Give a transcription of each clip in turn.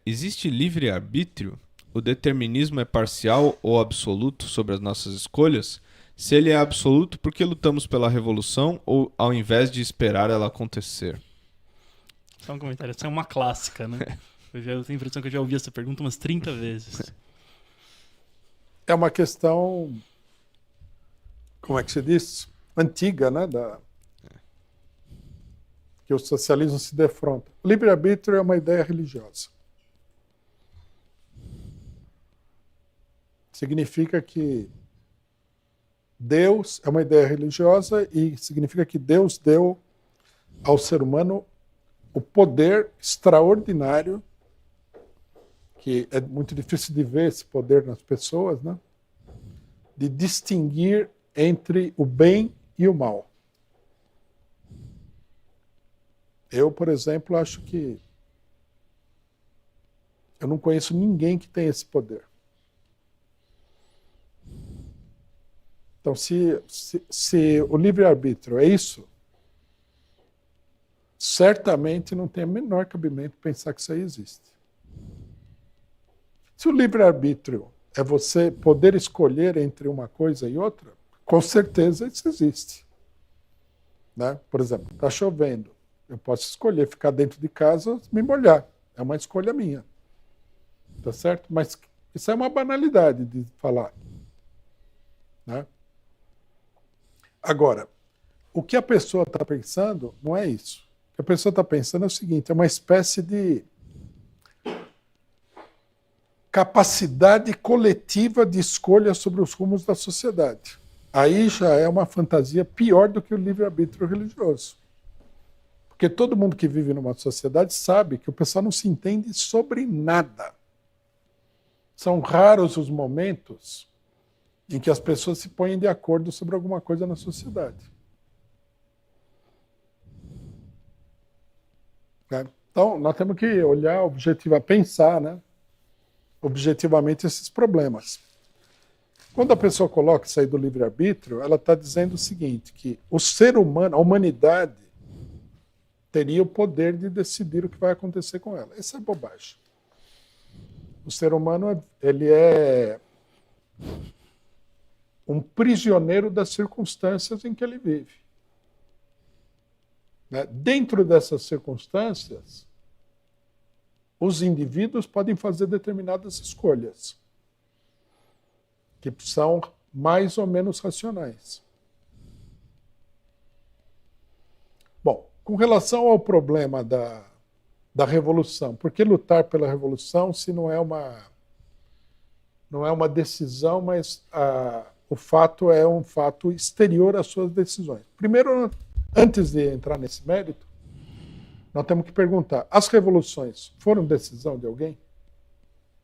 Existe livre-arbítrio? O determinismo é parcial ou absoluto sobre as nossas escolhas? Se ele é absoluto, por que lutamos pela revolução ou ao invés de esperar ela acontecer? Só um comentário. Essa é uma clássica, né? Eu tenho a impressão que eu já ouvi essa pergunta umas 30 vezes. É uma questão, como é que se diz? Antiga, né? Que o socialismo se defronta. O livre-arbítrio é uma ideia religiosa. Significa que Deus é uma ideia religiosa e significa que Deus deu ao ser humano o poder extraordinário, que é muito difícil de ver esse poder nas pessoas, né? De distinguir entre o bem e o mal. Eu, por exemplo, acho que eu não conheço ninguém que tenha esse poder. Então, se o livre-arbítrio é isso, certamente não tem o menor cabimento pensar que isso aí existe. Se o livre-arbítrio é você poder escolher entre uma coisa e outra, com certeza isso existe. Né? Por exemplo, está chovendo. Eu posso escolher ficar dentro de casa, me molhar. É uma escolha minha. Tá certo? Mas isso é uma banalidade de falar. Né? Agora, o que a pessoa está pensando não é isso. O que a pessoa está pensando é o seguinte: é uma espécie de capacidade coletiva de escolha sobre os rumos da sociedade. Aí já é uma fantasia pior do que o livre-arbítrio religioso. Porque todo mundo que vive numa sociedade sabe que o pessoal não se entende sobre nada. São raros os momentos em que as pessoas se põem de acordo sobre alguma coisa na sociedade. Então, nós temos que olhar pensar, né, objetivamente esses problemas. Quando a pessoa coloca isso aí do livre-arbítrio, ela está dizendo o seguinte, que o ser humano, a humanidade, teria o poder de decidir o que vai acontecer com ela. Isso é bobagem. O ser humano, ele é um prisioneiro das circunstâncias em que ele vive. Né? Dentro dessas circunstâncias, os indivíduos podem fazer determinadas escolhas, que são mais ou menos racionais. Bom, com relação ao problema da revolução, por que lutar pela revolução se não é uma decisão, mas o fato é um fato exterior às suas decisões? Primeiro, antes de entrar nesse mérito, nós temos que perguntar, as revoluções foram decisão de alguém?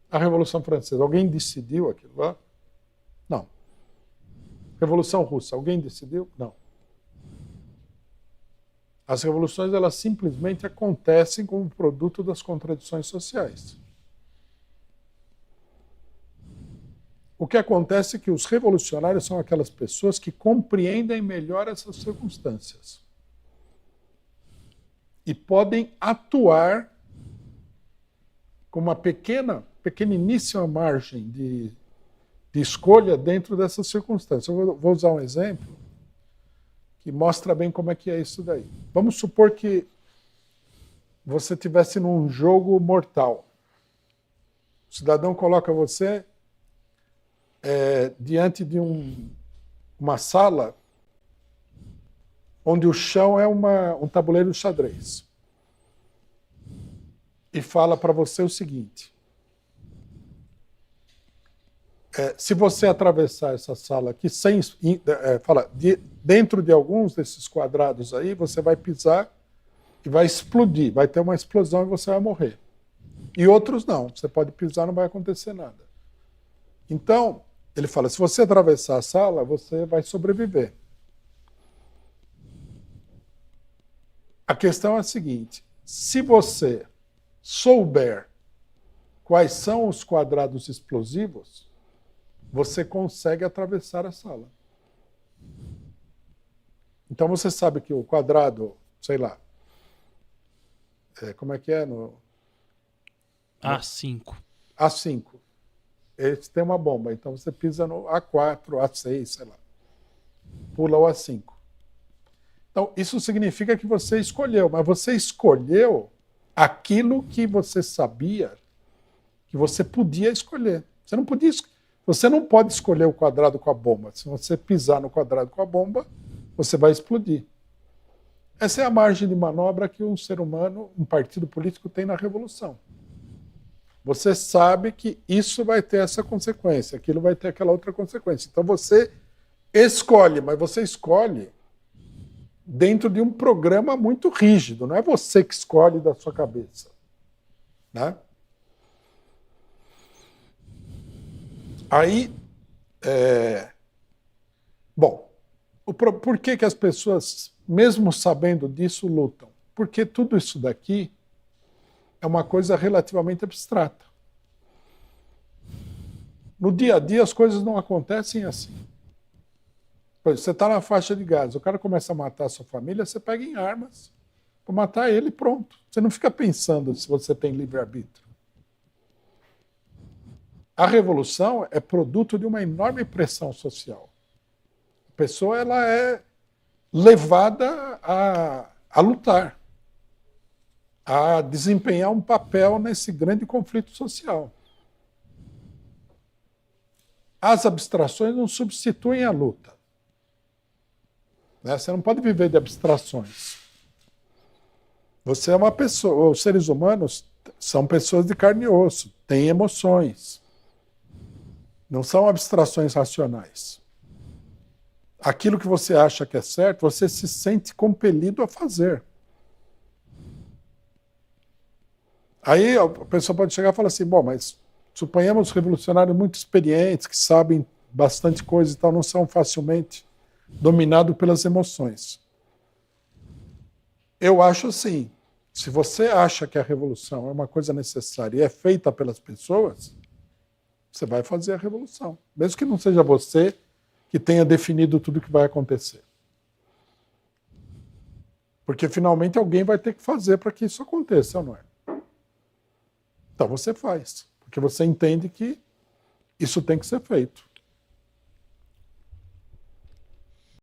A Revolução Francesa, alguém decidiu aquilo lá? Não. Revolução Russa, alguém decidiu? Não. As revoluções, elas simplesmente acontecem como produto das contradições sociais. O que acontece é que os revolucionários são aquelas pessoas que compreendem melhor essas circunstâncias e podem atuar com uma pequeniníssima margem de escolha dentro dessas circunstâncias. Eu vou usar um exemplo que mostra bem como é que é isso daí. Vamos supor que você estivesse num jogo mortal. O cidadão coloca você diante de uma sala onde o chão é um tabuleiro de xadrez. E fala para você o seguinte: se você atravessar essa sala aqui, dentro de alguns desses quadrados aí, você vai pisar e vai explodir, vai ter uma explosão e você vai morrer. E outros não, você pode pisar, não vai acontecer nada. Então, ele fala, se você atravessar a sala, você vai sobreviver. A questão é a seguinte: se você souber quais são os quadrados explosivos, você consegue atravessar a sala. Então você sabe que o quadrado, sei lá, como é que é? A5. A5. Esse tem uma bomba, então você pisa no A4, A6, sei lá. Pula o A5. Então, isso significa que você escolheu, mas você escolheu aquilo que você sabia que você podia escolher. Você não pode escolher o quadrado com a bomba. Se você pisar no quadrado com a bomba, você vai explodir. Essa é a margem de manobra que um ser humano, um partido político tem na revolução. Você sabe que isso vai ter essa consequência, aquilo vai ter aquela outra consequência. Então você escolhe, mas você escolhe dentro de um programa muito rígido. Não é você que escolhe da sua cabeça. Né? Aí, bom, por que as pessoas, mesmo sabendo disso, lutam? Porque tudo isso daqui é uma coisa relativamente abstrata. No dia a dia as coisas não acontecem assim. Por exemplo, você está na faixa de Gaza, o cara começa a matar a sua família, você pega em armas para matar ele e pronto. Você não fica pensando se você tem livre-arbítrio. A revolução é produto de uma enorme pressão social. A pessoa ela é levada a lutar, a desempenhar um papel nesse grande conflito social. As abstrações não substituem a luta. Né? Você não pode viver de abstrações. Você é uma pessoa, os seres humanos são pessoas de carne e osso, têm emoções. Não são abstrações racionais. Aquilo que você acha que é certo, você se sente compelido a fazer. Aí a pessoa pode chegar e falar assim, bom, mas suponhamos revolucionários muito experientes, que sabem bastante coisa e tal, não são facilmente dominados pelas emoções. Eu acho assim, se você acha que a revolução é uma coisa necessária e é feita pelas pessoas, você vai fazer a revolução. Mesmo que não seja você que tenha definido tudo o que vai acontecer. Porque finalmente alguém vai ter que fazer para que isso aconteça, não é? Então você faz. Porque você entende que isso tem que ser feito.